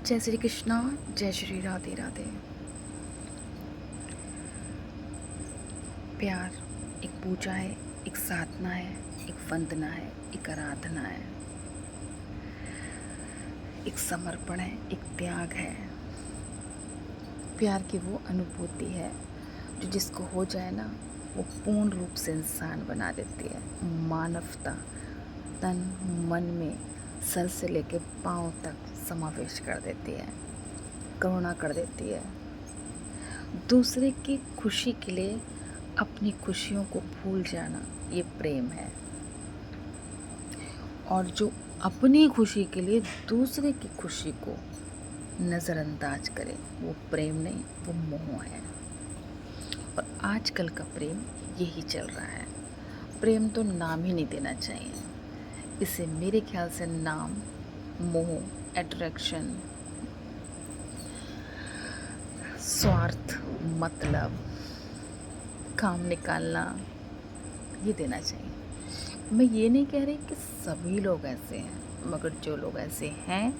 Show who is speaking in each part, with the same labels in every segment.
Speaker 1: जय श्री कृष्णा। जय श्री राधे राधे। प्यार एक पूजा है, एक साधना है, एक वंदना है, एक आराधना है, एक समर्पण है, एक त्याग है। प्यार की वो अनुभूति है जो जिसको हो जाए ना, वो पूर्ण रूप से इंसान बना देती है। मानवता तन मन में सर से लेकर पांव तक समावेश कर देती है, करुणा कर देती है। दूसरे की खुशी के लिए अपनी खुशियों को भूल जाना, ये प्रेम है। और जो अपनी खुशी के लिए दूसरे की खुशी को नज़रअंदाज करे, वो प्रेम नहीं, वो मोह है। और आजकल का प्रेम यही चल रहा है। प्रेम तो नाम ही नहीं देना चाहिए इसे। मेरे ख्याल से नाम मोह, अट्रैक्शन, स्वार्थ, मतलब, काम निकालना, ये देना चाहिए। मैं ये नहीं कह रही कि सभी लोग ऐसे हैं, मगर जो लोग ऐसे हैं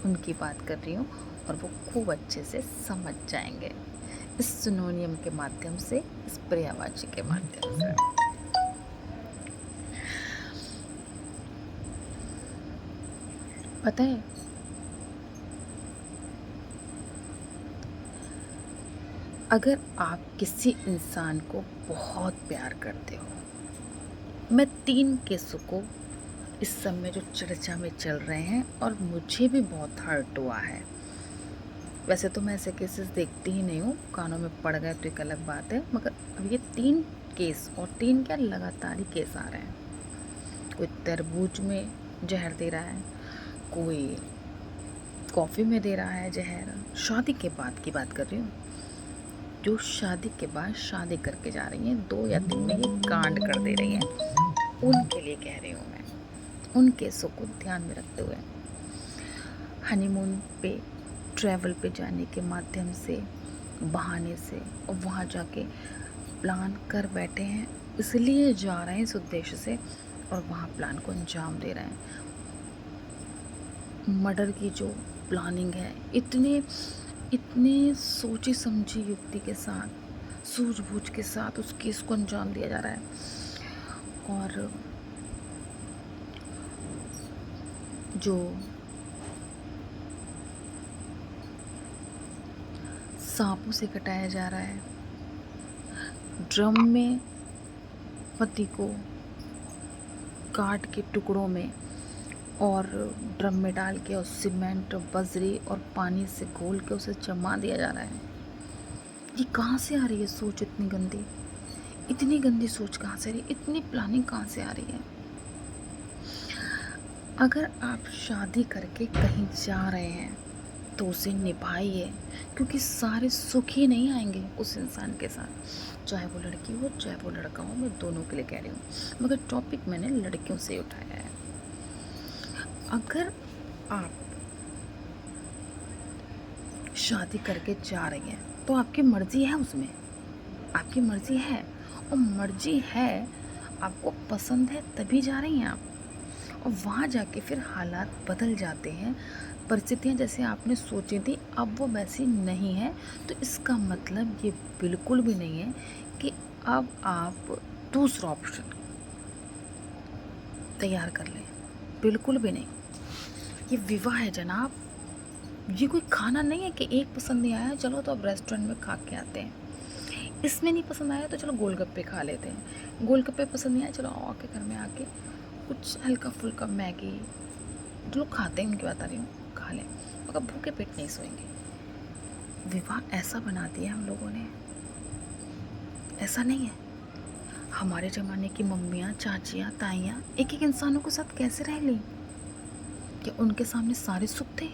Speaker 1: उनकी बात कर रही हूँ, और वो खूब अच्छे से समझ जाएंगे इस सिनोनियम के माध्यम से, इस पर्यायवाची के माध्यम से। पता है, अगर आप किसी इंसान को बहुत प्यार करते हो, मैं 3 केसों को इस समय जो चर्चा में चल रहे हैं, और मुझे भी बहुत हर्ट हुआ है। वैसे तो मैं ऐसे केसेस देखती ही नहीं हूँ, कानों में पड़ गए तो एक अलग बात है, मगर अब ये 3 केस, और 3 क्या, लगातार ही केस आ रहे हैं। कोई तरबूज में जहर दे रहा है, कोई कॉफ़ी में दे रहा है जहर। शादी के बाद की बात कर रही हूँ, जो शादी के बाद शादी करके जा रही हैं, 2 या 3 में ये कांड कर दे रही हैं, उनके लिए कह रही हूँ मैं। उन केसों को ध्यान में रखते हुए, हनीमून पे, ट्रैवल पे जाने के माध्यम से, बहाने से, और वहाँ जाके प्लान कर बैठे हैं, इसलिए जा रहे हैं इस उद्देश्य से, और वहाँ प्लान को अंजाम दे रहे हैं। मर्डर की जो प्लानिंग है, इतने इतने सोची समझी युक्ति के साथ, सूझबूझ के साथ उस केस को अंजाम दिया जा रहा है। और जो सांपों से कटाया जा रहा है, ड्रम में पति को काट के टुकड़ों में, और ड्रम में डाल के, और सीमेंट, बजरी और पानी से घोल के उसे जमा दिया जा रहा है। ये कहाँ से आ रही है सोच इतनी गंदी? इतनी गंदी सोच कहाँ से आ रही है? इतनी प्लानिंग कहाँ से आ रही है? अगर आप शादी करके कहीं जा रहे हैं तो उसे निभाइए, क्योंकि सारे सुख ही नहीं आएंगे उस इंसान के साथ, चाहे वो लड़की हो चाहे वो लड़का हो। मैं दोनों के लिए कह रही हूँ, मगर टॉपिक मैंने लड़कियों से उठाया है। अगर आप शादी करके जा रही हैं तो आपकी मर्ज़ी है, उसमें आपकी मर्ज़ी है, और मर्ज़ी है, आपको पसंद है तभी जा रही हैं आप। और वहाँ जाके फिर हालात बदल जाते हैं, परिस्थितियाँ जैसे आपने सोची थी अब वो वैसी नहीं है, तो इसका मतलब ये बिल्कुल भी नहीं है कि अब आप दूसरा ऑप्शन तैयार कर लें। बिल्कुल भी नहीं। ये विवाह है जनाब। ये कोई खाना नहीं है कि एक पसंद नहीं आया चलो तो अब रेस्टोरेंट में खा के आते हैं, इसमें नहीं पसंद आया तो चलो गोलगप्पे खा लेते हैं, गोलगप्पे पसंद नहीं आया चलो आके घर में आके कुछ हल्का फुल्का मैगी, जो लोग खाते हैं उनकी बात आ रही हूँ, खा लें, मगर भूखे पेट नहीं सोएंगे। विवाह ऐसा बना दिया हम लोगों ने, ऐसा नहीं है। हमारे ज़माने की मम्मियाँ, चाचियाँ, ताइयाँ एक एक इंसानों के साथ कैसे रह ली? क्या उनके सामने सारे सुख थे?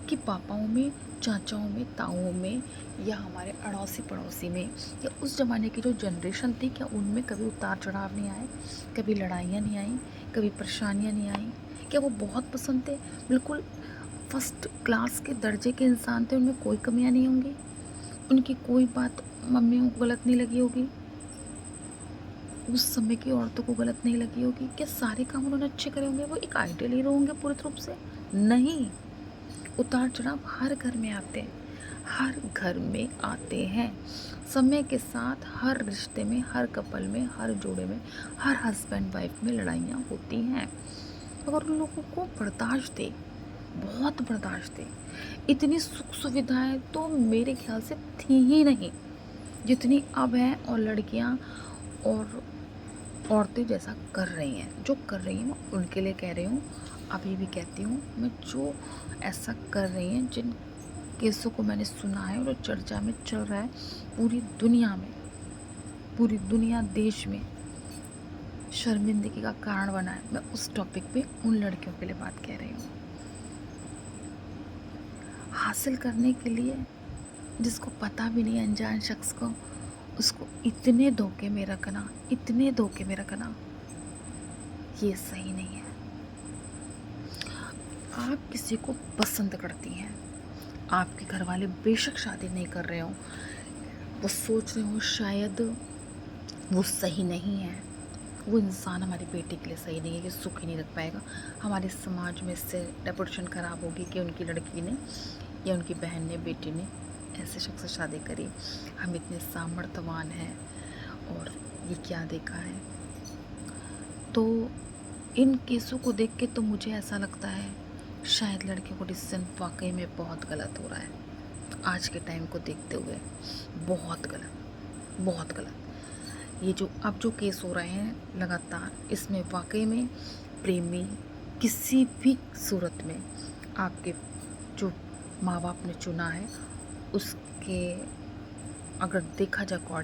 Speaker 1: कि पापाओं में, चाचाओं में, ताऊओं में, या हमारे अड़ोसी पड़ोसी में, या उस ज़माने की जो जनरेशन थी, क्या उनमें कभी उतार चढ़ाव नहीं आए? कभी लड़ाइयाँ नहीं आई? कभी परेशानियाँ नहीं आई? क्या वो बहुत पसंद थे, बिल्कुल फर्स्ट क्लास के दर्जे के इंसान थे, उनमें कोई कमियाँ नहीं होंगी? उनकी कोई बात मम्मियों को गलत नहीं लगी होगी, उस समय की औरतों को गलत नहीं लगी होगी? क्या सारे काम उन्होंने अच्छे करे होंगे? वो एक आइडियल हीरो होंगे पूरे रूप से? नहीं। उतार चढ़ाव हर घर में आते हैं, हर घर में आते हैं। समय के साथ हर रिश्ते में, हर कपल में, हर जोड़े में, हर हस्बैंड वाइफ में लड़ाइयाँ होती हैं। अगर उन लोगों को बर्दाश्त दे, बहुत बर्दाश्त दे, इतनी सुख सुविधाएं तो मेरे ख्याल से थी ही नहीं जितनी अब हैं। और लड़कियां और औरतें जैसा कर रही हैं, जो कर रही हैं, मैं उनके लिए कह रही हूँ, अभी भी कहती हूँ मैं, जो ऐसा कर रही हैं, जिन केसों को मैंने सुना है और चर्चा में चल रहा है पूरी दुनिया में, पूरी दुनिया देश में शर्मिंदगी का कारण बना है, मैं उस टॉपिक पे उन लड़कियों के लिए बात कह रही हूँ। हासिल करने के लिए जिसको पता भी नहीं, अनजान शख्स को, उसको इतने धोखे में रखना, इतने धोखे में रखना, ये सही नहीं है। आप किसी को पसंद करती हैं, आपके घर वाले बेशक शादी नहीं कर रहे हो, वो सोच रहे हो शायद वो सही नहीं है, वो इंसान हमारी बेटी के लिए सही नहीं है, ये सुख ही नहीं रख पाएगा, हमारे समाज में इससे रेपुटेशन ख़राब होगी कि उनकी लड़की ने या उनकी बहन ने, बेटी ने ऐसे शख्स से शादी करी, हम इतने सामर्थ्यवान हैं और ये क्या देखा है। तो इन केसों को देख के तो मुझे ऐसा लगता है शायद लड़कियों को डिसीजन वाकई में बहुत गलत हो रहा है, आज के टाइम को देखते हुए बहुत गलत, बहुत गलत। ये जो अब जो केस हो रहे हैं लगातार, इसमें वाकई में प्रेमी किसी भी सूरत में आपके जो माँ बाप ने चुना है उसके अगर देखा जाए अकॉर्डिंग